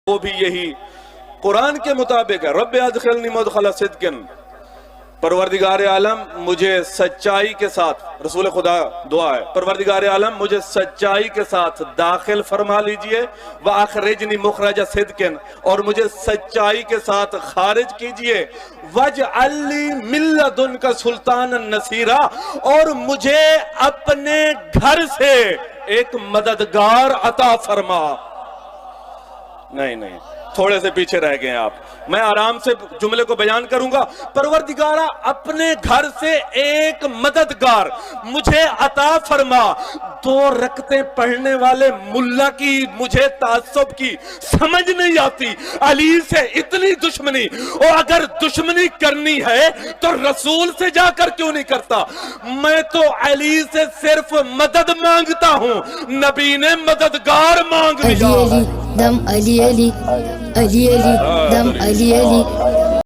وہ بھی یہی قرآن کے مطابق ہے. رب ادخلنی مدخل صدق، پروردگار عالم مجھے سچائی کے ساتھ، رسول خدا دعا ہے، پروردگار عالم مجھے سچائی کے ساتھ داخل فرما لیجئے، وَأَخْرِجْنِي مُخْرَجَ صِدْقٍ، اور مجھے سچائی کے ساتھ خارج کیجئے، وَاجْعَلْ لِي مِن لَّدُنْكَ سُلْطَانًا نَصِيرًا، اور مجھے اپنے گھر سے ایک مددگار عطا فرما. نہیں تھوڑے سے پیچھے رہ گئے آپ، میں آرام سے جملے کو بیان کروں گا. پروردگارہ اپنے گھر سے ایک مددگار مجھے عطا فرما. 2 رکعتیں پڑھنے والے ملا کی مجھے تعصب کی سمجھ نہیں آتی. علی سے اتنی دشمنی، اور اگر دشمنی کرنی ہے تو رسول سے جا کر کیوں نہیں کرتا؟ میں تو علی سے صرف مدد مانگتا ہوں، نبی نے مددگار مانگ لیا. علی علی دم علی علی علی علی دم علی علی